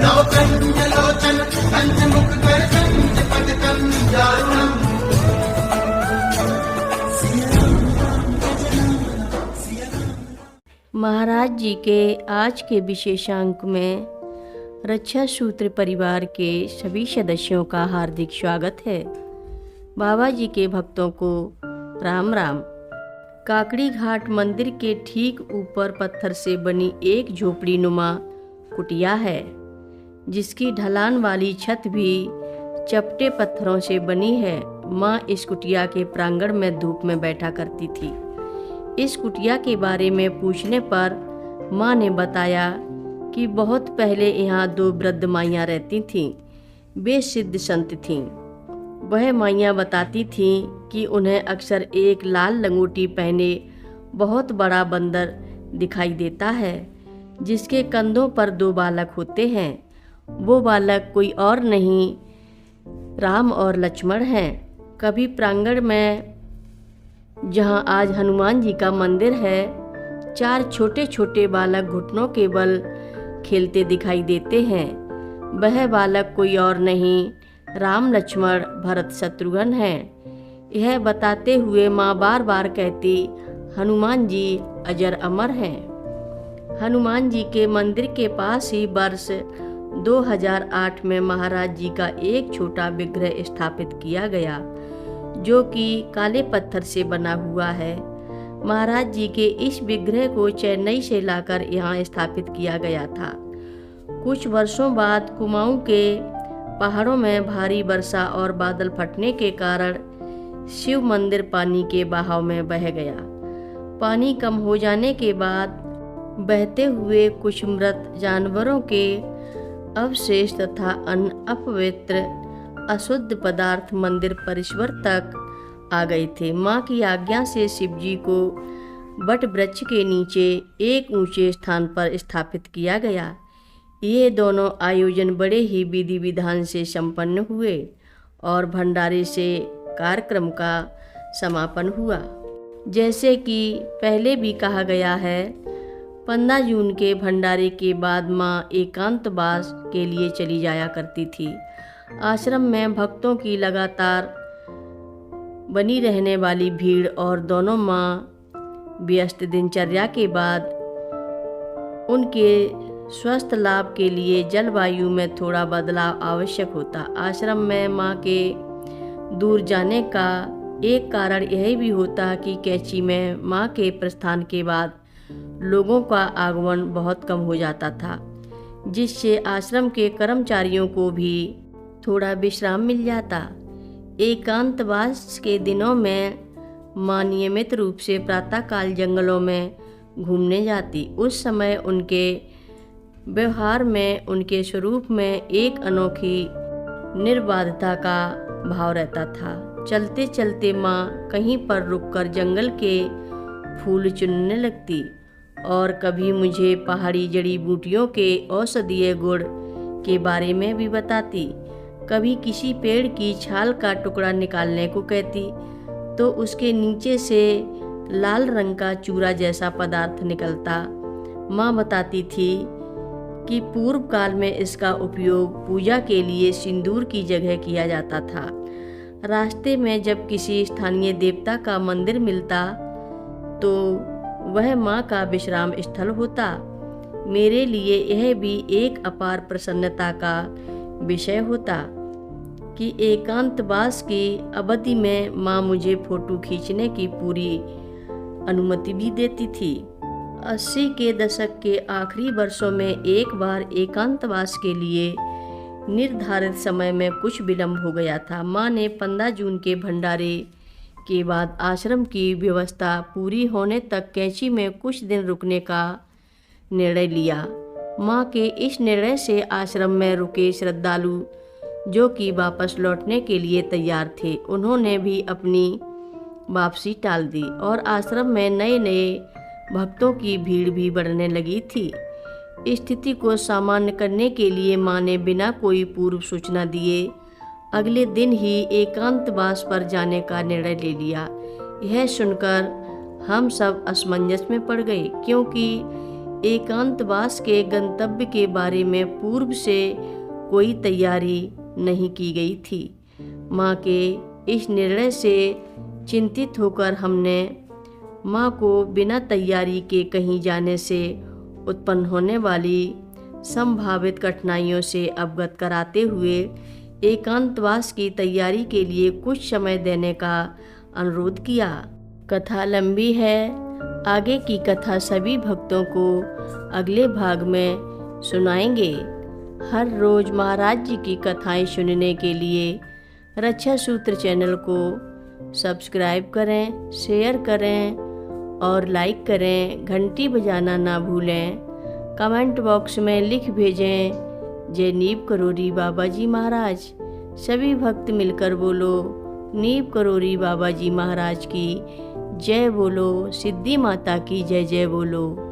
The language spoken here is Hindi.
तव कन्यलोचन कन्यमुख कर कंजपद कंजारुणम्। महाराज जी के आज के विशेषांक में रक्षा सूत्र परिवार के सभी सदस्यों का हार्दिक स्वागत है। बाबा जी के भक्तों को राम राम। काकड़ी घाट मंदिर के ठीक ऊपर पत्थर से बनी एक झोपड़ी नुमा कुटिया है, जिसकी ढलान वाली छत भी चपटे पत्थरों से बनी है। माँ इस कुटिया के प्रांगण में धूप में बैठा करती थी। इस कुटिया के बारे में पूछने पर माँ ने बताया कि बहुत पहले यहाँ 2 वृद्ध माइयाँ रहती थीं। वे सिद्ध संत थीं। वह माइयाँ बताती थीं कि उन्हें अक्सर एक लाल लंगोटी पहने बहुत बड़ा बंदर दिखाई देता है, जिसके कंधों पर 2 बालक होते हैं। वो बालक कोई और नहीं, राम और लक्ष्मण हैं। कभी प्रांगण में, जहाँ आज हनुमान जी का मंदिर है, 4 छोटे छोटे बालक घुटनों के बल खेलते दिखाई देते हैं। वह बालक कोई और नहीं, राम लक्ष्मण भरत शत्रुघ्न हैं। यह बताते हुए माँ बार बार कहती, हनुमान जी अजर अमर हैं। हनुमान जी के मंदिर के पास ही वर्ष 2008 में महाराज जी का एक छोटा विग्रह स्थापित किया गया, जो कि काले पत्थर से बना हुआ है। महाराज जी के इस विग्रह को चेन्नई से लाकर यहाँ स्थापित किया गया था। कुछ वर्षों बाद कुमाऊं के पहाड़ों में भारी वर्षा और बादल फटने के कारण शिव मंदिर पानी के बहाव में बह गया। पानी कम हो जाने के बाद बहते हुए कुछ मृत जानवरों के अवशेष तथा अन्य अपवित्र अशुद्ध पदार्थ मंदिर परिसर तक आ गए थे। माँ की आज्ञा से शिवजी को वट वृक्ष के नीचे एक ऊंचे स्थान पर स्थापित किया गया। ये दोनों आयोजन बड़े ही विधि विधान से संपन्न हुए और भंडारे से कार्यक्रम का समापन हुआ। जैसे कि पहले भी कहा गया है, 15 जून के भंडारे के बाद माँ एकांतवास के लिए चली जाया करती थी। आश्रम में भक्तों की लगातार बनी रहने वाली भीड़ और दोनों माँ व्यस्त दिनचर्या के बाद उनके स्वस्थ लाभ के लिए जलवायु में थोड़ा बदलाव आवश्यक होता। आश्रम में माँ के दूर जाने का एक कारण यह भी होता कि कैची में माँ के प्रस्थान के बाद लोगों का आगमन बहुत कम हो जाता था, जिससे आश्रम के कर्मचारियों को भी थोड़ा विश्राम मिल जाता। एकांतवास के दिनों में माँ नियमित रूप से प्रातःकाल जंगलों में घूमने जाती। उस समय उनके व्यवहार में, उनके स्वरूप में एक अनोखी निर्बाधता का भाव रहता था। चलते चलते माँ कहीं पर रुककर जंगल के फूल चुनने लगती और कभी मुझे पहाड़ी जड़ी बूटियों के औषधीय गुण के बारे में भी बताती। कभी किसी पेड़ की छाल का टुकड़ा निकालने को कहती तो उसके नीचे से लाल रंग का चूरा जैसा पदार्थ निकलता। माँ बताती थी कि पूर्व काल में इसका उपयोग पूजा के लिए सिंदूर की जगह किया जाता था। रास्ते में जब किसी स्थानीय देवता का मंदिर मिलता तो वह माँ का विश्राम स्थल होता। मेरे लिए यह भी एक अपार प्रसन्नता का विषय होता कि एकांतवास की अवधि में माँ मुझे फोटो खींचने की पूरी अनुमति भी देती थी। 80 के दशक के आखिरी वर्षों में एक बार एकांतवास के लिए निर्धारित समय में कुछ विलंब हो गया था। माँ ने 15 जून के भंडारे के बाद आश्रम की व्यवस्था पूरी होने तक कैंची में कुछ दिन रुकने का निर्णय लिया। माँ के इस निर्णय से आश्रम में रुके श्रद्धालु जो कि वापस लौटने के लिए तैयार थे, उन्होंने भी अपनी वापसी टाल दी और आश्रम में नए नए भक्तों की भीड़ भी बढ़ने लगी थी। स्थिति को सामान्य करने के लिए माँ ने बिना कोई पूर्व सूचना दिए अगले दिन ही एकांतवास पर जाने का निर्णय ले लिया। यह सुनकर हम सब असमंजस में पड़ गए, क्योंकि एकांतवास के गंतव्य के बारे में पूर्व से कोई तैयारी नहीं की गई थी। माँ के इस निर्णय से चिंतित होकर हमने माँ को बिना तैयारी के कहीं जाने से उत्पन्न होने वाली संभावित कठिनाइयों से अवगत कराते हुए एकांतवास की तैयारी के लिए कुछ समय देने का अनुरोध किया। कथा लंबी है, आगे की कथा सभी भक्तों को अगले भाग में सुनाएंगे। हर रोज महाराज जी की कथाएं सुनने के लिए रक्षा सूत्र चैनल को सब्सक्राइब करें, शेयर करें और लाइक करें। घंटी बजाना ना भूलें। कमेंट बॉक्स में लिख भेजें, जय नीव करोरी बाबा जी महाराज। सभी भक्त मिलकर बोलो, नीव करोरी बाबा जी महाराज की जय बोलो, सिद्धि माता की जय जय बोलो।